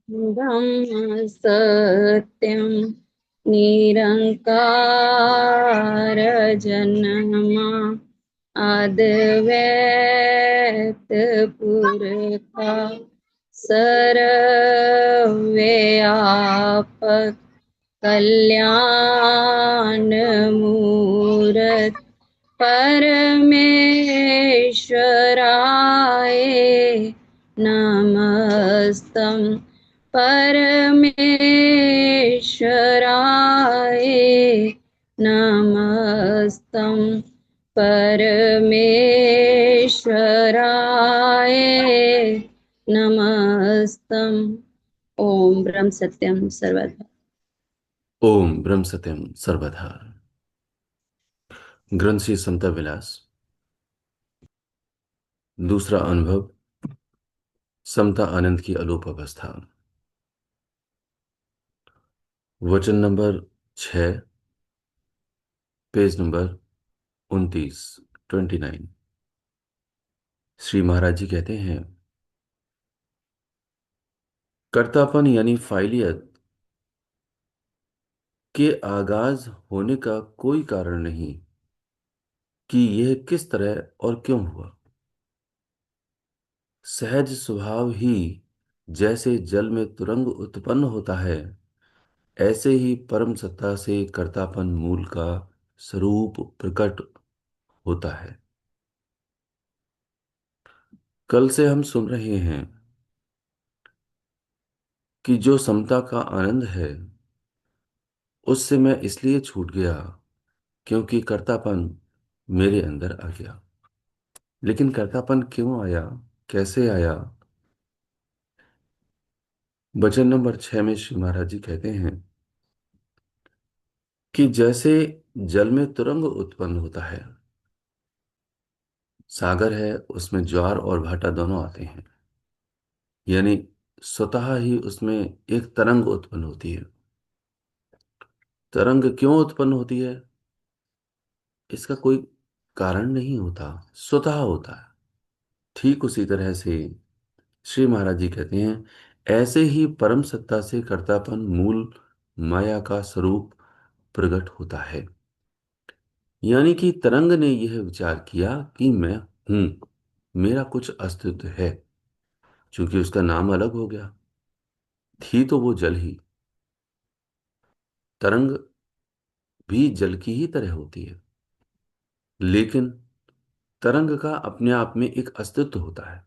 ब्रह्म सत्यं निरंकार जन्मा अद्वैत पुरखा सर्वव्यापक कल्याण मूरत परमेश्वराय नमस्तम परमेश्वराय नमस्तम परमेश्वराय नमस्तम। ओम ब्रह्म सत्यम सर्वदा। ओम ब्रह्म सत्यम सर्वधा। ग्रंथ श्री समता विलास। दूसरा अनुभव, समता आनंद की अलोप अवस्था। वचन number 6, page number 29, 29। Shri Maharaj जी कहते हैं, कर्तापन यानी फाइलियत के आगाज होने का कोई कारण नहीं कि यह किस तरह और क्यों हुआ। सहज स्वभाव ही जैसे जल में तुरंग उत्पन्न होता है, ऐसे ही परम सत्ता से कर्तापन मूल का स्वरूप प्रकट होता है। कल से हम सुन रहे हैं कि जो समता का आनंद है उससे मैं इसलिए छूट गया क्योंकि कर्तापन मेरे अंदर आ गया। लेकिन कर्तापन क्यों आया, कैसे आया? वचन नंबर 6 में श्री महाराज जी कहते हैं कि जैसे जल में तुरंग उत्पन्न होता है, सागर है उसमें ज्वार और भाटा दोनों आते हैं, यानी स्वतः ही उसमें एक तरंग उत्पन्न होती है। तरंग क्यों उत्पन्न होती है, इसका कोई कारण नहीं होता, स्वतः होता है। ठीक उसी तरह से श्री महाराज जी कहते हैं, ऐसे ही परम सत्ता से कर्तापन मूल माया का स्वरूप प्रकट होता है। यानी कि तरंग ने यह विचार किया कि मैं हूं, मेरा कुछ अस्तित्व है। चूंकि उसका नाम अलग हो गया, थी तो वो जल ही। तरंग भी जल की ही तरह होती है, लेकिन तरंग का अपने आप में एक अस्तित्व होता है।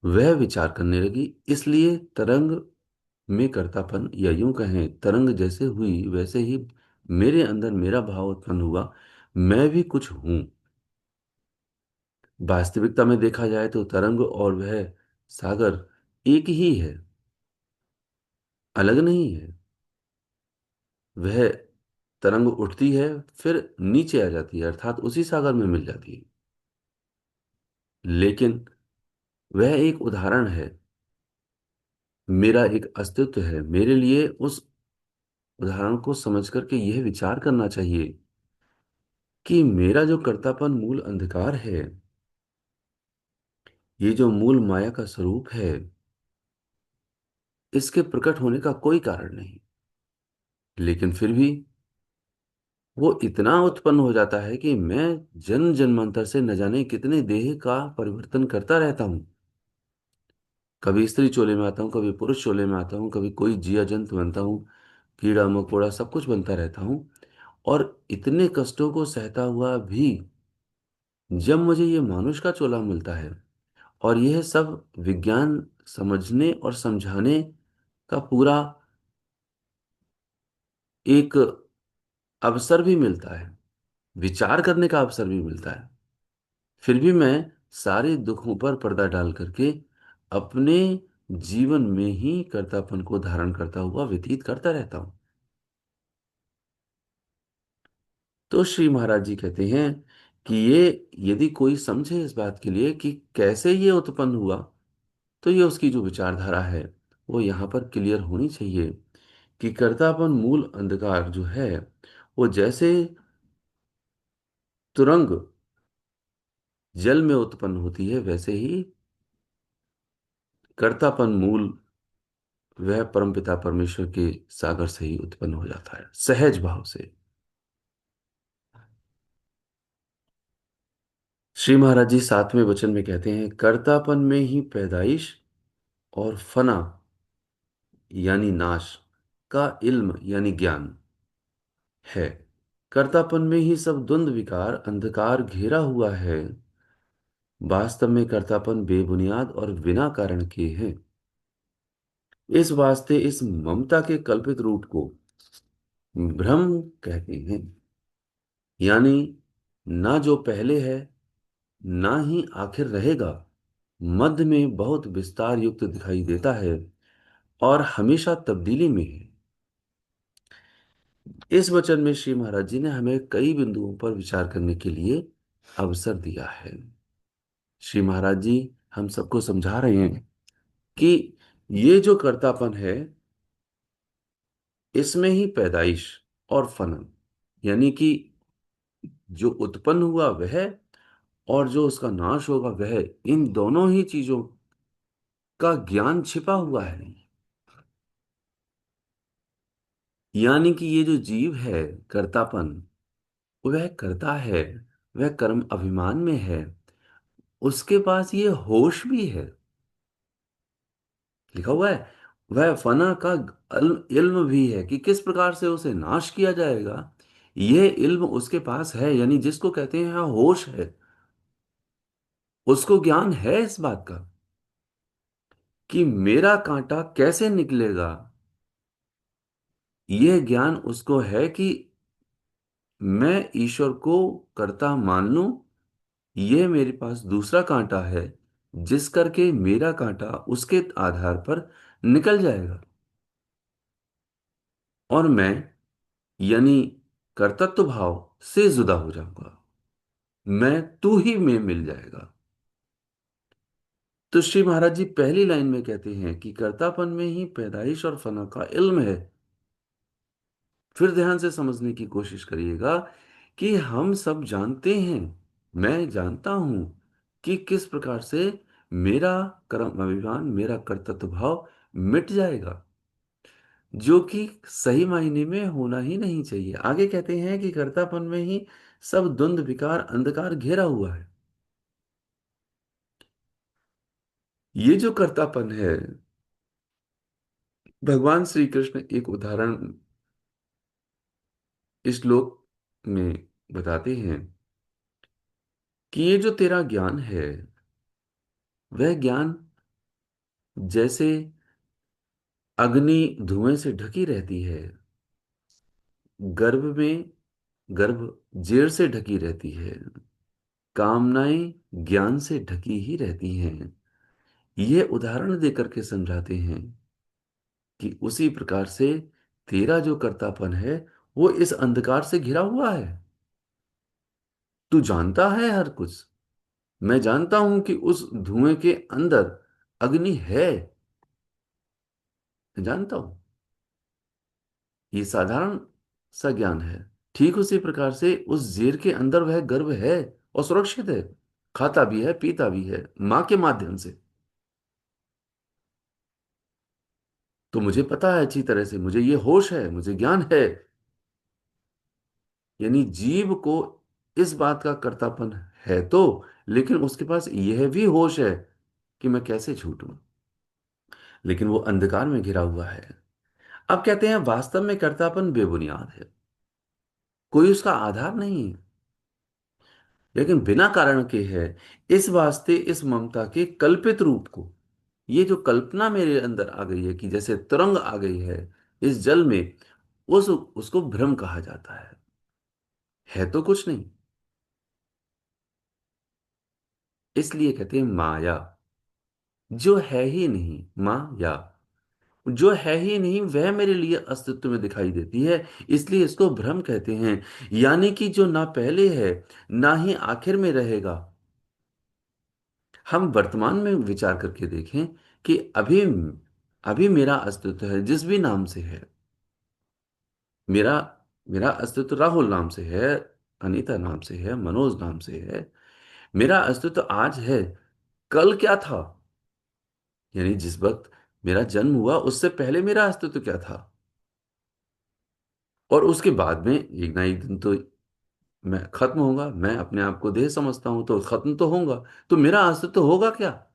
वह विचार करने लगी, इसलिए तरंग में कर्तापन, या यूं कहें तरंग जैसे हुई वैसे ही मेरे अंदर मेरा भाव उत्पन्न हुआ, मैं भी कुछ हूं। वास्तविकता में देखा जाए तो तरंग और वह सागर एक ही है, अलग नहीं है। वह तरंग उठती है, फिर नीचे आ जाती है, अर्थात उसी सागर में मिल जाती है। लेकिन वह एक उदाहरण है, मेरा एक अस्तित्व है। मेरे लिए उस उदाहरण को समझ करके यह विचार करना चाहिए कि मेरा जो कर्तापन मूल अंधकार है, ये जो मूल माया का स्वरूप है, इसके प्रकट होने का कोई कारण नहीं। लेकिन फिर भी वो इतना उत्पन्न हो जाता है कि मैं जन्म जन्मांतर से न जाने कितने देह का परिवर्तन करता रहता हूं। कभी स्त्री चोले में आता हूँ, कभी पुरुष चोले में आता हूँ, कभी कोई जिया जंतु बनता हूँ, कीड़ा मकोड़ा सब कुछ बनता रहता हूँ। और इतने कष्टों को सहता हुआ भी जब मुझे ये मानुष का चोला मिलता है, और यह सब विज्ञान समझने और समझाने का पूरा एक अवसर भी मिलता है, विचार करने का अवसर भी मिलता है, फिर भी मैं सारे दुखों पर पर्दा डाल करके अपने जीवन में ही कर्तापन को धारण करता हुआ व्यतीत करता रहता हूं। तो श्री महाराज जी कहते हैं कि ये, यदि कोई समझे इस बात के लिए कि कैसे ये उत्पन्न हुआ, तो ये उसकी जो विचारधारा है वो यहाँ पर क्लियर होनी चाहिए कि कर्तापन मूल अंधकार जो है, वो जैसे तुरंग जल में उत्पन्न होती है, वैसे ही कर्तापन मूल वह परमपिता परमेश्वर के सागर से ही उत्पन्न हो जाता है, सहज भाव से। श्री महाराज जी 7वें वचन में कहते हैं, कर्तापन में ही पैदाइश और फना यानी नाश का इल्म यानी ज्ञान है। कर्तापन में ही सब द्वंद्व विकार अंधकार घेरा हुआ है। वास्तव में कर्तापन बेबुनियाद और बिना कारण के हैं। इस वास्ते इस ममता के कल्पित रूप को भ्रम कहते हैं। यानी ना जो पहले है ना ही आखिर रहेगा, मध्य में बहुत विस्तार युक्त दिखाई देता है और हमेशा तब्दीली में है। इस वचन में श्री महाराज जी ने हमें कई बिंदुओं पर विचार करने के लिए अवसर दिया है। श्री महाराज जी हम सबको समझा रहे हैं कि ये जो कर्तापन है, इसमें ही पैदाइश और फनन, यानी कि जो उत्पन्न हुआ वह और जो उसका नाश होगा वह, इन दोनों ही चीजों का ज्ञान छिपा हुआ है। यानी कि ये जो जीव है, कर्तापन, वह करता है, वह कर्म अभिमान में है, उसके पास ये होश भी है, लिखा हुआ है। वह फना का इल्म भी है कि किस प्रकार से उसे नाश किया जाएगा। यह इल्म उसके पास है, यानी जिसको कहते हैं हाँ होश है, उसको ज्ञान है इस बात का कि मेरा कांटा कैसे निकलेगा। यह ज्ञान उसको है कि मैं ईश्वर को कर्ता मान लूं, यह मेरे पास दूसरा कांटा है जिस करके मेरा कांटा उसके आधार पर निकल जाएगा और मैं, यानी कर्तृत्व भाव से जुदा हो जाऊंगा, मैं तू ही में मिल जाएगा। तो श्री महाराज जी पहली लाइन में कहते हैं कि कर्तापन में ही पैदाइश और फना का इल्म है। फिर ध्यान से समझने की कोशिश करिएगा कि हम सब जानते हैं, मैं जानता हूं कि किस प्रकार से मेरा कर्म अभिमान, मेरा कर्तृत्व भाव मिट जाएगा, जो कि सही मायने में होना ही नहीं चाहिए। आगे कहते हैं कि कर्तापन में ही सब द्वंद्व विकार अंधकार घेरा हुआ है। ये जो कर्तापन है, भगवान श्री कृष्ण एक उदाहरण इस श्लोक में बताते हैं कि ये जो तेरा ज्ञान है, वह ज्ञान जैसे अग्नि धुएं से ढकी रहती है, गर्भ में गर्भ जेर से ढकी रहती है, कामनाएं ज्ञान से ढकी ही रहती हैं। ये उदाहरण देकर के समझाते हैं कि उसी प्रकार से तेरा जो कर्तापन है वो इस अंधकार से घिरा हुआ है। तू जानता है हर कुछ, मैं जानता हूं कि उस धुएं के अंदर अग्नि है, मैं जानता हूं, ये साधारण सा ज्ञान है। ठीक उसी प्रकार से उस जेर के अंदर वह गर्भ है और सुरक्षित है, खाता भी है पीता भी है मां के माध्यम से। तो मुझे पता है अच्छी तरह से, मुझे ये होश है, मुझे ज्ञान है। यानी जीव को इस बात का कर्तापन है तो, लेकिन उसके पास यह भी होश है कि मैं कैसे छूटूं, लेकिन वो अंधकार में घिरा हुआ है। अब कहते हैं वास्तव में कर्तापन बेबुनियाद है, कोई उसका आधार नहीं है, लेकिन बिना कारण के है। इस वास्ते इस ममता के कल्पित रूप को, ये जो कल्पना मेरे अंदर आ गई है कि जैसे तरंग आ गई है इस जल में, उस उसको भ्रम कहा जाता है तो कुछ नहीं। इसलिए कहते हैं माया, जो है ही नहीं, माया जो है ही नहीं वह मेरे लिए अस्तित्व में दिखाई देती है, इसलिए इसको भ्रम कहते हैं। यानी कि जो ना पहले है ना ही आखिर में रहेगा। हम वर्तमान में विचार करके देखें कि अभी अभी मेरा अस्तित्व है जिस भी नाम से है, मेरा मेरा अस्तित्व राहुल नाम से है, अनीता नाम से है, मनोज नाम से है। मेरा अस्तित्व आज है, कल क्या था, यानी जिस वक्त मेरा जन्म हुआ उससे पहले मेरा अस्तित्व क्या था, और उसके बाद में एक ना एक दिन तो मैं खत्म होगा। मैं अपने आप को देह समझता हूं तो खत्म तो होगा, तो मेरा अस्तित्व होगा क्या?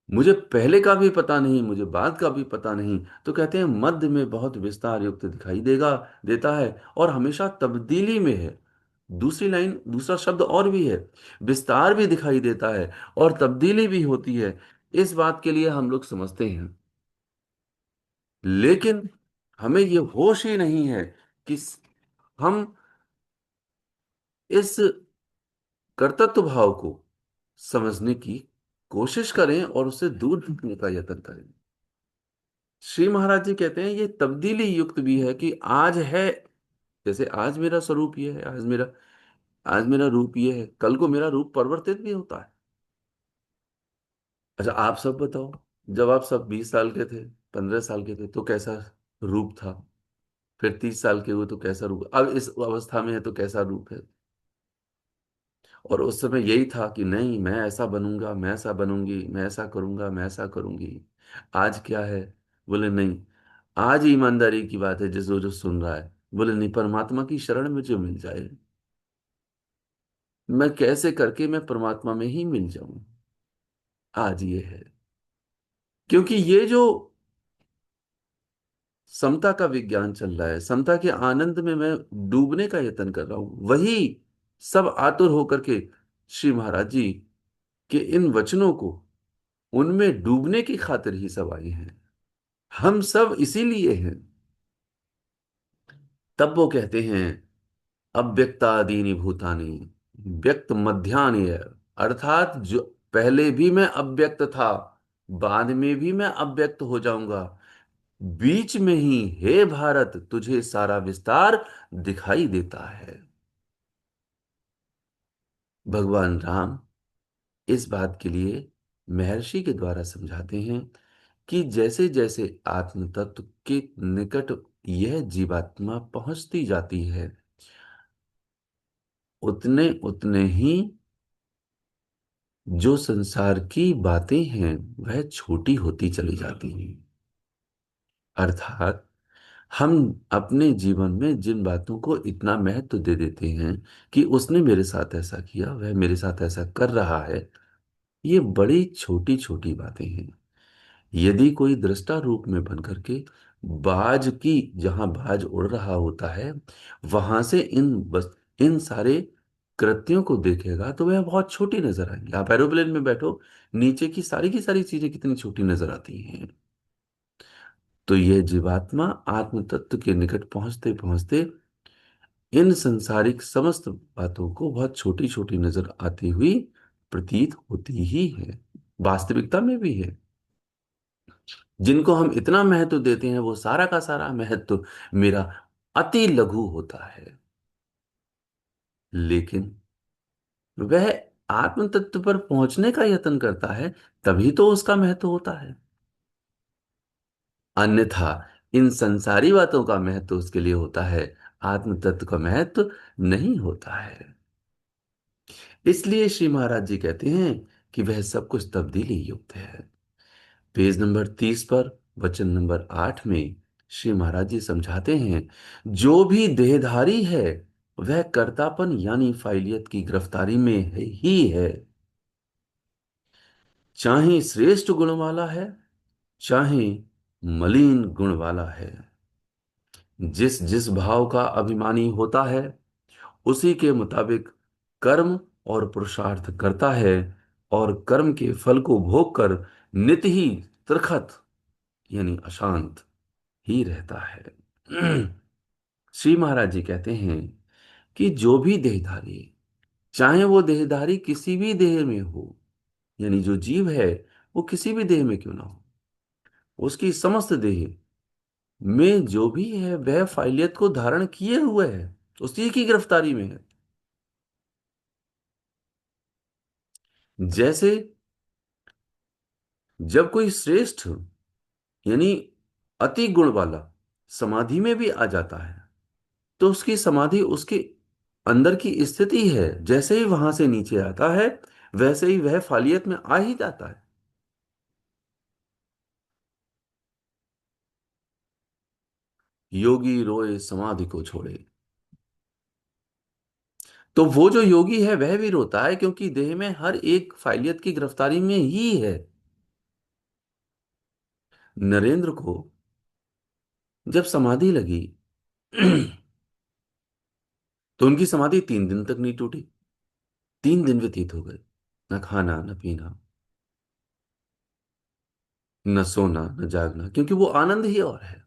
मुझे पहले का भी पता नहीं, मुझे बाद का भी पता नहीं। तो कहते हैं मध्य में बहुत विस्तार युक्त दिखाई देगा, देता है, और हमेशा तब्दीली में है। दूसरी लाइन, दूसरा शब्द और भी है, विस्तार भी दिखाई देता है और तब्दीली भी होती है। इस बात के लिए हम लोग समझते हैं, लेकिन हमें ये होश ही नहीं है कि हम इस कर्तृत्व भाव को समझने की कोशिश करें और उससे दूर भागने का यत्न करें। श्री महाराज जी कहते हैं ये तब्दीली युक्त भी है कि आज है, जैसे आज मेरा स्वरूप ये है, आज मेरा रूप ये है, कल को मेरा रूप परिवर्तित भी होता है। अच्छा आप सब बताओ, जब आप सब 20 साल के थे, 15 साल के थे तो कैसा रूप था? फिर 30 साल के हुए तो कैसा रूप, अब इस अवस्था में है तो कैसा रूप है? और उस समय यही था कि नहीं मैं ऐसा बनूंगा, मैं ऐसा बनूंगी, मैं ऐसा करूंगा, मैं ऐसा करूंगी। आज क्या है? बोले नहीं, आज ईमानदारी की बात है, जिस जो जो सुन रहा है, बोले नहीं, परमात्मा की शरण में जो मिल जाए, मैं कैसे करके मैं परमात्मा में ही मिल जाऊं। आज ये है, क्योंकि ये जो समता का विज्ञान चल रहा है, समता के आनंद में मैं डूबने का यत्न कर रहा हूं, वही सब आतुर होकर के श्री महाराज जी के इन वचनों को उनमें डूबने की खातिर ही सब आए हैं। हम सब इसीलिए हैं। तब वो कहते हैं अव्यक्तादीनि भूतानि व्यक्त मध्यानि है, अर्थात जो पहले भी मैं अव्यक्त था, बाद में भी मैं अव्यक्त हो जाऊंगा, बीच में ही हे भारत तुझे सारा विस्तार दिखाई देता है। भगवान राम इस बात के लिए महर्षि के द्वारा समझाते हैं कि जैसे जैसे आत्म तत्व के निकट यह जीवात्मा पहुंचती जाती है, उतने उतने ही जो संसार की बातें हैं वह छोटी होती चली जाती हैं। अर्थात हम अपने जीवन में जिन बातों को इतना महत्व दे देते हैं कि उसने मेरे साथ ऐसा किया, वह मेरे साथ ऐसा कर रहा है, ये बड़ी छोटी छोटी बातें हैं। यदि कोई दृष्टा रूप में बन करके बाज की, जहां बाज उड़ रहा होता है, वहां से इन सारे कृत्यों को देखेगा तो वह बहुत छोटी नजर आएंगी। आप एरोप्लेन में बैठो, नीचे की सारी चीजें कितनी छोटी नजर आती हैं। तो यह जीवात्मा आत्म तत्व के निकट पहुंचते पहुंचते इन संसारिक समस्त बातों को बहुत छोटी छोटी नजर आती हुई प्रतीत होती ही है, वास्तविकता में भी है। जिनको हम इतना महत्व देते हैं वो सारा का सारा महत्व मेरा अति लघु होता है। लेकिन वह आत्म तत्व पर पहुंचने का यत्न करता है, तभी तो उसका महत्व होता है। अन्यथा इन संसारी बातों का महत्व उसके लिए होता है, आत्म तत्व का महत्व नहीं होता है। इसलिए श्री महाराज जी कहते हैं कि वह सब कुछ तब्दीली युक्त है। पेज नंबर 30 पर वचन नंबर 8 में श्री महाराज जी समझाते हैं, जो भी देहधारी है वह कर्तापन यानी फाइलियत की गिरफ्तारी में ही है। चाहे श्रेष्ठ गुण वाला है, चाहे मलिन गुण वाला है, जिस जिस भाव का अभिमानी होता है उसी के मुताबिक कर्म और पुरुषार्थ करता है, और कर्म के फल को भोग कर नित ही तृखत यानी अशांत ही रहता है। श्री महाराज जी कहते हैं कि जो भी देहधारी, चाहे वो देहधारी किसी भी देह में हो, यानी जो जीव है वो किसी भी देह में क्यों ना हो, उसकी समस्त देह में जो भी है वह फाइलियत को धारण किए हुए है, उसी की गिरफ्तारी में है। जैसे जब कोई श्रेष्ठ यानी अति गुण वाला समाधि में भी आ जाता है, तो उसकी समाधि उसके अंदर की स्थिति है, जैसे ही वहां से नीचे आता है वैसे ही वह फालियत में आ ही जाता है। योगी रोए समाधि को छोड़े। तो वो जो योगी है वह भी रोता है, क्योंकि देह में हर एक फाइलियत की गिरफ्तारी में ही है। नरेंद्र को जब समाधि लगी तो उनकी समाधि 3 दिन तक नहीं टूटी। 3 दिन व्यतीत हो गए, न खाना न पीना, न सोना न जागना, क्योंकि वो आनंद ही और है।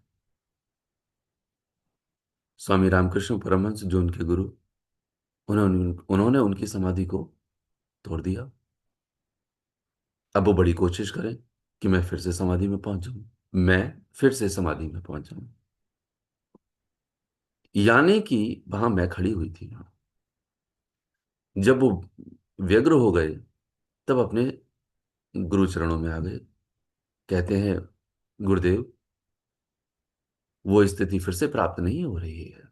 स्वामी रामकृष्ण परमहंस जो उनके गुरु, उन्होंने उन्होंने उनकी समाधि को तोड़ दिया। अब वो बड़ी कोशिश करें कि मैं फिर से समाधि में पहुंच जाऊं, मैं फिर से समाधि में पहुंच जाऊं। यानी कि वहां मैं खड़ी हुई थी। जब वो व्यग्र हो गए तब अपने गुरु चरणों में आ गए। कहते हैं, गुरुदेव, वो स्थिति फिर से प्राप्त नहीं हो रही है।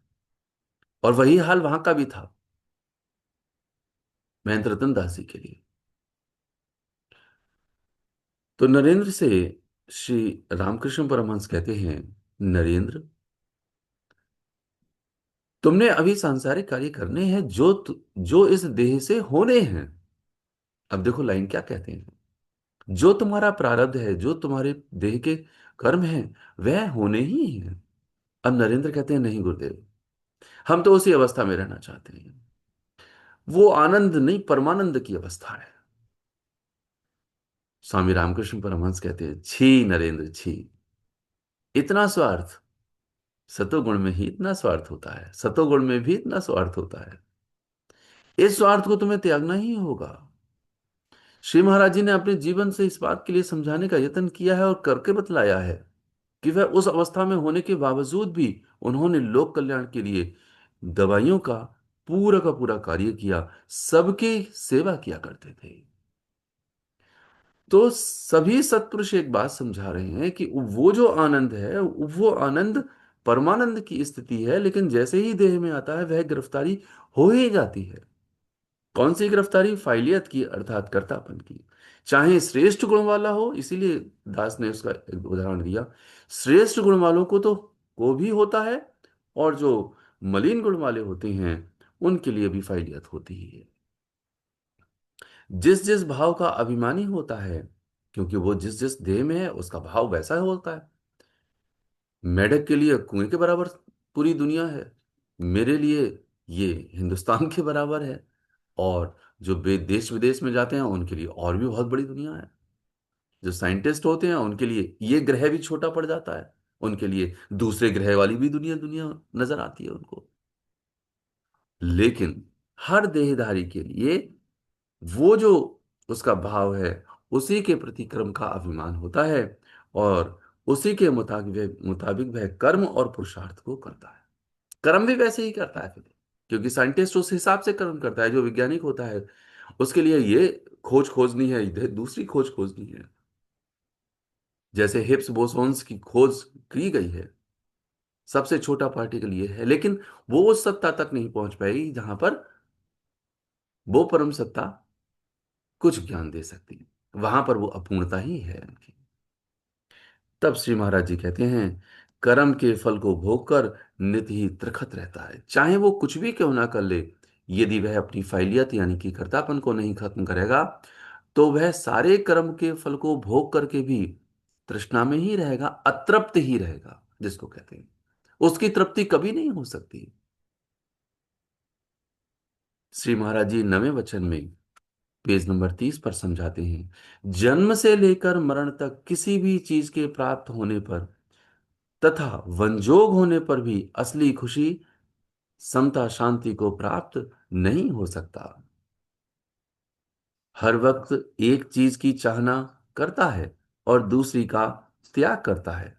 और वही हाल वहां का भी था, महेंद्र रतन दास जी के लिए। तो नरेंद्र से श्री रामकृष्ण परमहंस कहते हैं, नरेंद्र, तुमने अभी सांसारिक कार्य करने हैं जो इस देह से होने हैं। अब देखो लाइन क्या कहते हैं, जो तुम्हारा प्रारब्ध है, जो तुम्हारे देह के कर्म हैं, वह होने ही हैं। अब नरेंद्र कहते हैं, नहीं गुरुदेव, हम तो उसी अवस्था में रहना चाहते हैं। वो आनंद नहीं, परमानंद की अवस्था है। स्वामी रामकृष्ण परमहंस कहते हैं, छी नरेंद्र छी, इतना स्वार्थ। सतोगुण में ही इतना स्वार्थ होता है, सतोगुण में भी इतना स्वार्थ होता है। इस स्वार्थ को तुम्हें त्यागना ही होगा। श्री महाराज जी ने अपने जीवन से इस बात के लिए समझाने का यत्न किया है और करके बतलाया है कि वह उस अवस्था में होने के बावजूद भी उन्होंने लोक कल्याण के लिए दवाइयों का पूरा कार्य किया, सबकी सेवा किया करते थे। तो सभी सत्पुरुष एक बात समझा रहे हैं कि वो जो आनंद है, वो आनंद परमानंद की स्थिति है, लेकिन जैसे ही देह में आता है वह गिरफ्तारी हो ही जाती है। कौन सी गिरफ्तारी? फाइलियत की, अर्थात कर्तापन की। चाहे श्रेष्ठ गुण वाला हो, इसीलिए दास ने उसका एक उदाहरण दिया। श्रेष्ठ गुण वालों को भी होता है, और जो मलिन गुण वाले होते हैं उनके लिए भी फाइलियत होती ही है। जिस जिस भाव का अभिमानी होता है, क्योंकि वो जिस जिस देह में है उसका भाव वैसा होता है। मेढक के लिए कुएं के बराबर पूरी दुनिया है, मेरे लिए ये हिंदुस्तान के बराबर है, और जो देश विदेश में जाते हैं उनके लिए और भी बहुत बड़ी दुनिया है। जो साइंटिस्ट होते हैं उनके लिए ये ग्रह भी छोटा पड़ जाता है, उनके लिए दूसरे ग्रह वाली भी दुनिया दुनिया नजर आती है उनको। लेकिन हर देहधारी के लिए वो जो उसका भाव है, उसी के प्रति कर्म का अभिमान होता है, और उसी के मुताबिक मुताबिक वह कर्म और पुरुषार्थ को करता है। कर्म भी वैसे ही करता है फिर, क्योंकि साइंटिस्ट उस हिसाब से कर्म करता है। जो वैज्ञानिक होता है उसके लिए ये खोज खोजनी है, इधर दूसरी खोज खोजनी है। जैसे हिप्स बोसोन्स की खोज की गई है, सबसे छोटा पार्टिकल ये है, लेकिन वो उस सत्ता तक नहीं पहुंच पाएगी जहां पर वो परम सत्ता कुछ ज्ञान दे सकती है। वहां पर वो अपूर्णता ही है उनकी। तब श्री महाराज जी कहते हैं, कर्म के फल को भोग कर नित ही तृखत रहता है, चाहे वो कुछ भी क्यों ना कर ले। यदि वह अपनी फाइलियत यानी कि कर्तापन को नहीं खत्म करेगा, तो वह सारे कर्म के फल को भोग करके भी तृष्णा में ही रहेगा, अतृप्त ही रहेगा, जिसको कहते हैं। उसकी तृप्ति कभी नहीं हो सकती। श्री महाराज जी 9वें वचन में पेज नंबर 30 पर समझाते हैं, जन्म से लेकर मरण तक किसी भी चीज के प्राप्त होने पर तथा वंजोग होने पर भी असली खुशी, समता, शांति को प्राप्त नहीं हो सकता। हर वक्त एक चीज की चाहना करता है और दूसरी का त्याग करता है।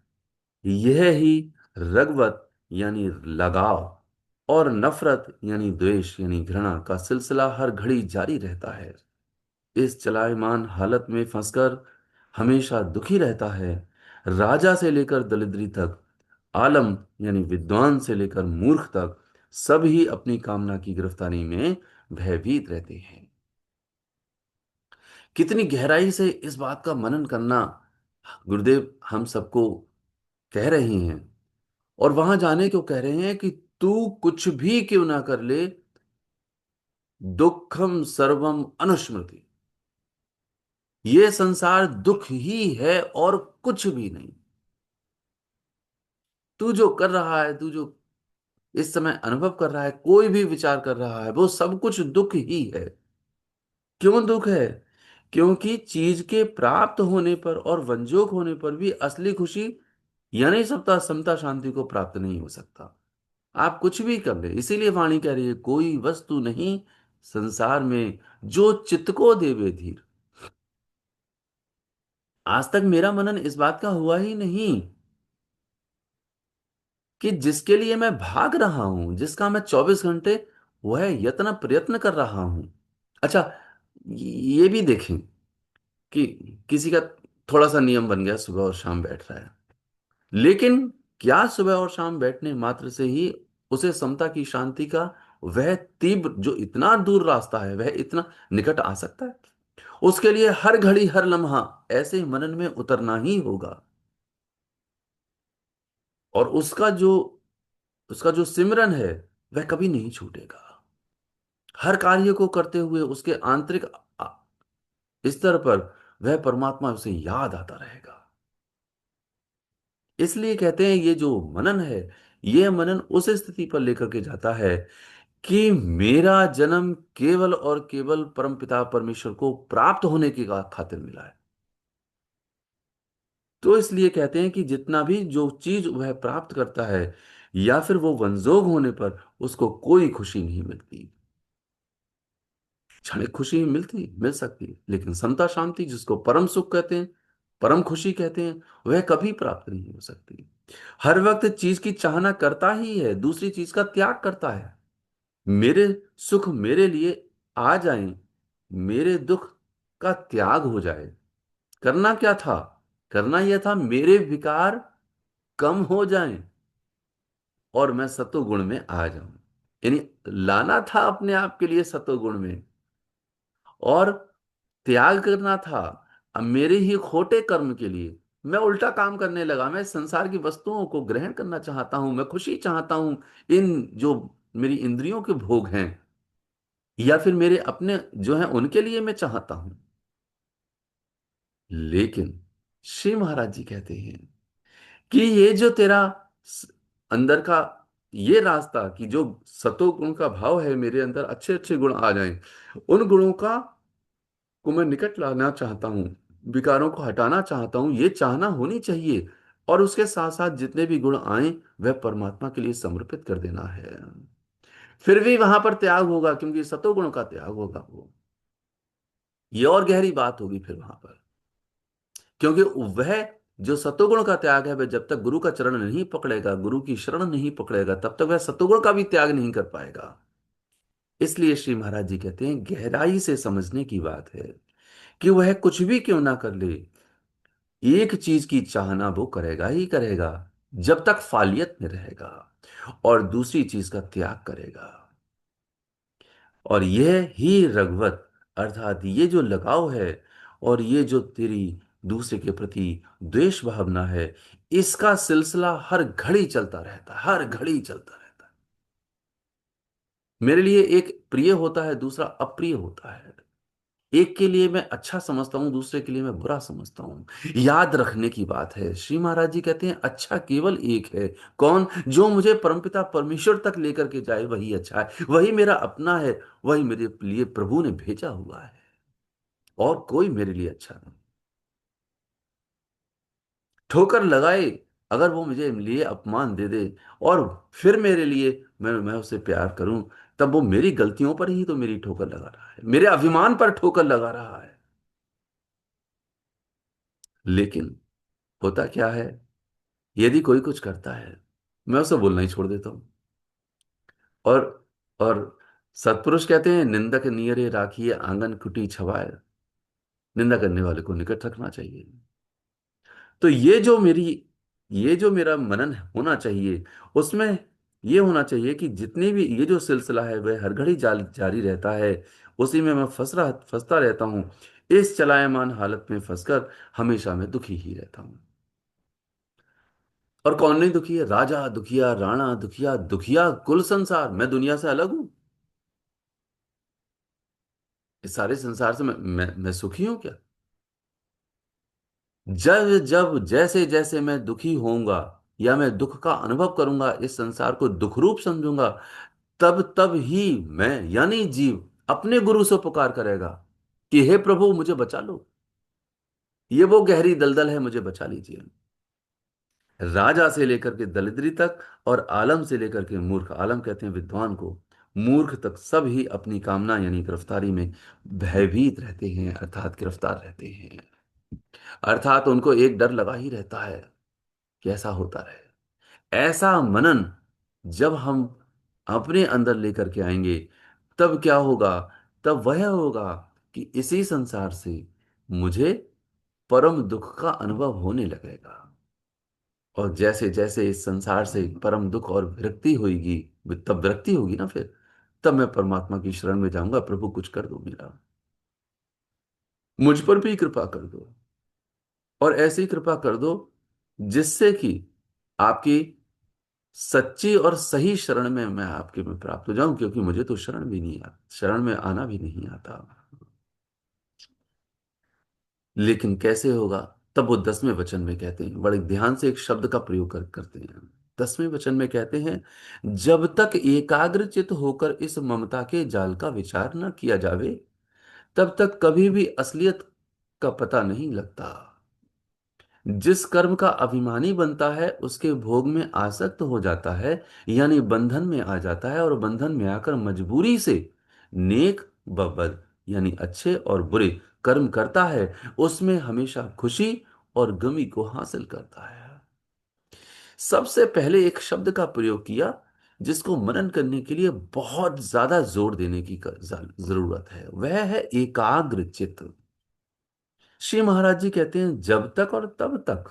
यह ही रगवत यानी लगाव और नफरत यानी द्वेष यानी घृणा का सिलसिला हर घड़ी जारी रहता है। इस चलायमान हालत में फंसकर हमेशा दुखी रहता है। राजा से लेकर दरिद्री तक, आलम यानी विद्वान से लेकर मूर्ख तक, सब ही अपनी कामना की गिरफ्तारी में भयभीत रहते हैं। कितनी गहराई से इस बात का मनन करना गुरुदेव हम सबको कह रहे हैं। और वहां जाने को कह रहे हैं कि तू कुछ भी क्यों ना कर ले, दुखम सर्वम अनुस्मृति, ये संसार दुख ही है और कुछ भी नहीं। तू जो कर रहा है, तू जो इस समय अनुभव कर रहा है, कोई भी विचार कर रहा है, वो सब कुछ दुख ही है। क्यों दुख है? क्योंकि चीज के प्राप्त होने पर और वंजोग होने पर भी असली खुशी यानी समता समता शांति को प्राप्त नहीं हो सकता। आप कुछ भी कर ले, इसीलिए वाणी कह रही है, कोई वस्तु नहीं संसार में जो चित्त को देवे धीर। आज तक मेरा मनन इस बात का हुआ ही नहीं कि जिसके लिए मैं भाग रहा हूं, जिसका मैं 24 घंटे वह यत्न प्रयत्न कर रहा हूं। अच्छा, ये भी देखें कि किसी का थोड़ा सा नियम बन गया, सुबह और शाम बैठ रहा है, लेकिन क्या सुबह और शाम बैठने मात्र से ही उसे समता की शांति का वह तीव्र जो इतना दूर रास्ता है वह इतना निकट आ सकता है? उसके लिए हर घड़ी हर लम्हा ऐसे मनन में उतरना ही होगा। और उसका जो सिमरन है वह कभी नहीं छूटेगा। हर कार्य को करते हुए उसके आंतरिक स्तर पर वह परमात्मा उसे याद आता रहेगा। इसलिए कहते हैं ये जो मनन है, ये मनन उस स्थिति पर लेकर के जाता है कि मेरा जन्म केवल और केवल परमपिता परमेश्वर को प्राप्त होने की खातिर मिला है। तो इसलिए कहते हैं कि जितना भी जो चीज वह प्राप्त करता है या फिर वो वंजोग होने पर उसको कोई खुशी नहीं मिलती। क्षणिक खुशी मिल सकती है, लेकिन समता शांति जिसको परम सुख कहते हैं, परम खुशी कहते हैं, वह कभी प्राप्त नहीं हो सकती। हर वक्त चीज की चाहना करता ही है, दूसरी चीज का त्याग करता है। मेरे सुख मेरे लिए आ जाएं, मेरे दुख का त्याग हो जाए। करना क्या था? करना यह था मेरे विकार कम हो जाएं और मैं सत्वगुण में आ जाऊं। यानी लाना था अपने आप के लिए सत्वगुण में, और त्याग करना था अब मेरे ही खोटे कर्म के लिए। मैं उल्टा काम करने लगा, मैं संसार की वस्तुओं को ग्रहण करना चाहता हूं, मैं खुशी चाहता हूं इन जो मेरी इंद्रियों के भोग हैं, या फिर मेरे अपने जो हैं उनके लिए मैं चाहता हूं। लेकिन श्री महाराज जी कहते हैं कि ये जो तेरा स- अंदर का ये रास्ता, कि जो सतो गुण का भाव है मेरे अंदर, अच्छे अच्छे गुण आ जाएं, उन गुणों का को मैं निकट लाना चाहता हूँ, विकारों को हटाना चाहता हूँ, ये चाहना होनी चाहिए। और उसके साथ साथ जितने भी गुण आए वह परमात्मा के लिए समर्पित कर देना है। फिर भी वहां पर त्याग होगा, क्योंकि सतोगुण का त्याग होगा वो, ये और गहरी बात होगी फिर वहां पर। क्योंकि वह जो सतोगुण का त्याग है, वह जब तक गुरु का चरण नहीं पकड़ेगा, गुरु की शरण नहीं पकड़ेगा, तब तक वह सतोगुण का भी त्याग नहीं कर पाएगा। इसलिए श्री महाराज जी कहते हैं गहराई से समझने की बात है कि वह कुछ भी क्यों ना कर ले, एक चीज की चाहना वो करेगा ही करेगा जब तक फालियत में रहेगा, और दूसरी चीज का त्याग करेगा। और यह ही रघुवत, अर्थात ये जो लगाव है और ये जो तेरी दूसरे के प्रति द्वेष भावना है, इसका सिलसिला हर घड़ी चलता रहता है, हर घड़ी चलता रहता है। मेरे लिए एक प्रिय होता है, दूसरा अप्रिय होता है। एक के लिए मैं अच्छा समझता हूं, दूसरे के लिए मैं बुरा समझता हूं। याद रखने की बात है, श्री महाराज जी कहते हैं अच्छा केवल एक है। कौन? जो मुझे परमपिता परमेश्वर तक लेकर के जाए वही अच्छा है, वही मेरा अपना है, वही मेरे लिए प्रभु ने भेजा हुआ है, और कोई मेरे लिए अच्छा नहीं। ठोकर लगाए अगर वो मुझे लिए अपमान दे दे, और फिर मेरे लिए मैं उसे प्यार करूं, तब वो मेरी गलतियों पर ही तो मेरी ठोकर लगा रहा है, मेरे अभिमान पर ठोकर लगा रहा है। लेकिन होता क्या है, यदि कोई कुछ करता है, मैं उसे बोलना ही छोड़ देता हूं। और और सत्पुरुष कहते हैं निंदक नियरे राखिए आंगन कुटी छवाए, निंदा करने वाले को निकट रखना चाहिए। तो ये जो मेरा मनन होना चाहिए, उसमें ये होना चाहिए कि जितने भी ये जो सिलसिला है वह हर घड़ी जारी रहता है, उसी में मैं फंसता रहता हूं। इस चलायमान हालत में फंसकर हमेशा मैं दुखी ही रहता हूं। और कौन नहीं दुखी है? राजा दुखिया, राणा दुखिया, दुखिया कुल संसार। मैं दुनिया से अलग हूं? इस सारे संसार से मैं सुखी हूं क्या? जब जब जैसे जैसे मैं दुखी होऊंगा या मैं दुख का अनुभव करूंगा, इस संसार को दुख रूप समझूंगा, तब तब ही मैं यानी जीव अपने गुरु से पुकार करेगा कि हे प्रभु मुझे बचा लो, ये वो गहरी दलदल है, मुझे बचा लीजिए। राजा से लेकर के दरिद्री तक, और आलम से लेकर के मूर्ख, आलम कहते हैं विद्वान को, मूर्ख तक, सब ही अपनी कामना यानी गिरफ्तारी में भयभीत रहते हैं, अर्थात गिरफ्तार रहते हैं। अर्थात उनको एक डर लगा ही रहता है कि ऐसा होता रहे। ऐसा मनन जब हम अपने अंदर लेकर के आएंगे, तब क्या होगा? तब वह होगा कि इसी संसार से मुझे परम दुख का अनुभव होने लगेगा। और जैसे जैसे इस संसार से परम दुख और विरक्ति होगी, तब विरक्ति होगी ना, फिर तब मैं परमात्मा की शरण में जाऊंगा, प्रभु कुछ कर दो मेरा, मुझ पर भी कृपा कर दो। और ऐसी कृपा कर दो जिससे कि आपकी सच्ची और सही शरण में मैं आपके में प्राप्त हो जाऊं, क्योंकि मुझे तो शरण भी नहीं आता, शरण में आना भी नहीं आता। लेकिन कैसे होगा? तब वो 10वें वचन में कहते हैं, बड़े ध्यान से एक शब्द का प्रयोग करते हैं। 10वें वचन में कहते हैं, जब तक एकाग्रचित होकर इस ममता के जाल का विचार न किया जावे, तब तक कभी भी असलियत का पता नहीं लगता। जिस कर्म का अभिमानी बनता है उसके भोग में आसक्त हो जाता है, यानी बंधन में आ जाता है, और बंधन में आकर मजबूरी से नेक व बद यानी अच्छे और बुरे कर्म करता है, उसमें हमेशा खुशी और गमी को हासिल करता है। सबसे पहले एक शब्द का प्रयोग किया जिसको मनन करने के लिए बहुत ज्यादा जोर देने की जरूरत है, वह है एकाग्र चित्त। श्री महाराज जी कहते हैं, जब तक और तब तक,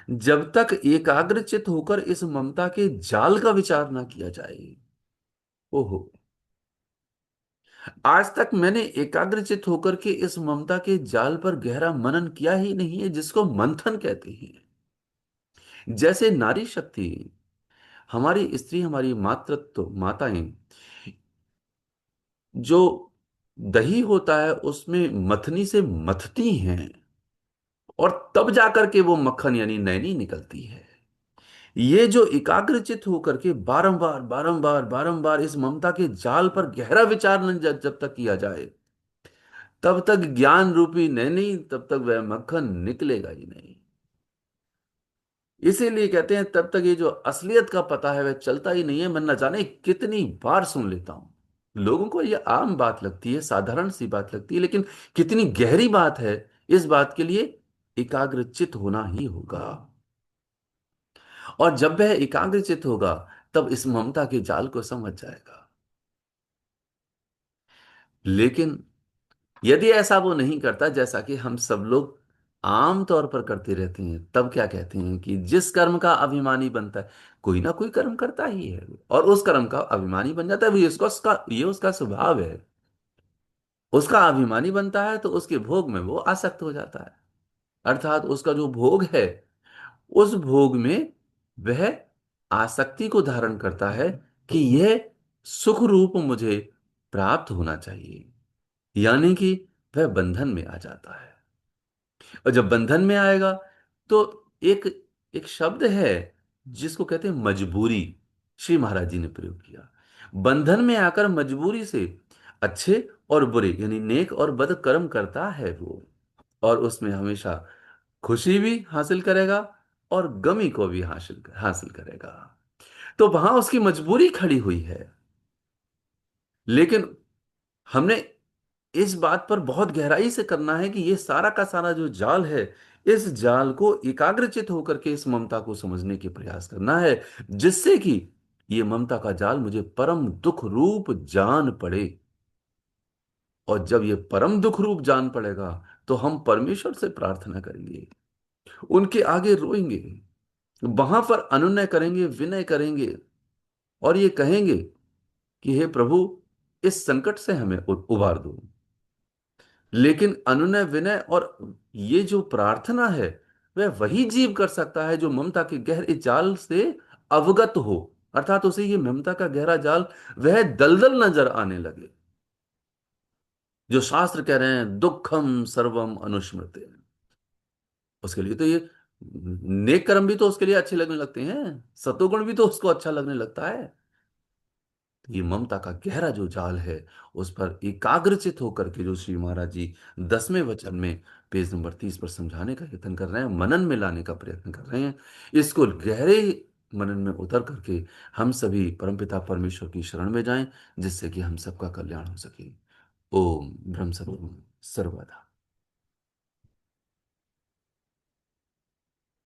जब तक एकाग्रचित होकर इस ममता के जाल का विचार ना किया जाए। ओहो, आज तक मैंने एकाग्रचित होकर के इस ममता के जाल पर गहरा मनन किया ही नहीं है, जिसको मंथन कहते हैं। जैसे नारी शक्ति, हमारी स्त्री, हमारी मातृत्व माताएं, जो दही होता है उसमें मथनी से मथती हैं, और तब जाकर के वो मक्खन यानी नैनी निकलती है। ये जो एकाग्रचित होकर के बारंबार बारंबार बारंबार इस ममता के जाल पर गहरा विचार न जब तक किया जाए, तब तक ज्ञान रूपी नहीं, तब तक वह मक्खन निकलेगा ही नहीं। इसीलिए कहते हैं, तब तक ये जो असलियत का पता है वह चलता ही नहीं है। मैं न जाने कितनी बार सुन लेता हूं, लोगों को यह आम बात लगती है, साधारण सी बात लगती है, लेकिन कितनी गहरी बात है, इस बात के लिए एकाग्रचित होना ही होगा। और जब वह एकाग्रचित होगा, तब इस ममता के जाल को समझ जाएगा। लेकिन यदि ऐसा वो नहीं करता, जैसा कि हम सब लोग आम तौर पर करते रहते हैं, तब क्या कहते हैं कि जिस कर्म का अभिमानी बनता है, कोई ना कोई कर्म करता ही है और उस कर्म का अभिमानी बन जाता है, ये उसका स्वभाव है। उसका अभिमानी बनता है तो उसके भोग में वो आसक्त हो जाता है, अर्थात उसका जो भोग है, उस भोग में वह आसक्ति को धारण करता है कि यह सुख रूप मुझे प्राप्त होना चाहिए, यानी कि वह बंधन में आ जाता है। और जब बंधन में आएगा, तो एक एक शब्द है जिसको कहते हैं मजबूरी, श्री महाराज जी ने प्रयोग किया। बंधन में आकर मजबूरी से अच्छे और बुरे यानी नेक और बद कर्म करता है वो, और उसमें हमेशा खुशी भी हासिल करेगा और गमी को भी हासिल हासिल करेगा। तो वहां उसकी मजबूरी खड़ी हुई है। लेकिन हमने इस बात पर बहुत गहराई से करना है कि ये सारा का सारा जो जाल है, इस जाल को एकाग्रचित होकर के इस ममता को समझने के प्रयास करना है, जिससे कि ये ममता का जाल मुझे परम दुख रूप जान पड़े। और जब ये परम दुख रूप जान पड़ेगा, तो हम परमेश्वर से प्रार्थना करेंगे, उनके आगे रोएंगे, वहां पर अनुनय करेंगे, विनय करेंगे, और ये कहेंगे कि हे प्रभु, इस संकट से हमें उबार दो। लेकिन अनुनय विनय और ये जो प्रार्थना है, वह वही जीव कर सकता है जो ममता के गहरे जाल से अवगत हो, अर्थात उसे ये ममता का गहरा जाल वह दलदल नजर आने लगे, जो शास्त्र कह रहे हैं दुखम सर्वम अनुस्मृति। उसके लिए तो ये नेक कर्म भी तो उसके लिए अच्छे लगने लगते हैं, सतोगुण भी तो उसको अच्छा लगने लगता है। ये ममता का गहरा जो जाल है, उस पर एकाग्रचित होकर के जो श्री महाराज जी 10वें वचन में पेज नंबर 30 पर समझाने का यत्न कर रहे हैं, मनन में लाने का प्रयत्न कर रहे हैं, इसको गहरे मनन में उतर करके हम सभी परमपिता परमेश्वर की शरण में जाएं, जिससे कि हम सबका कल्याण हो सके। ओम ब्रह्म सर्वदा।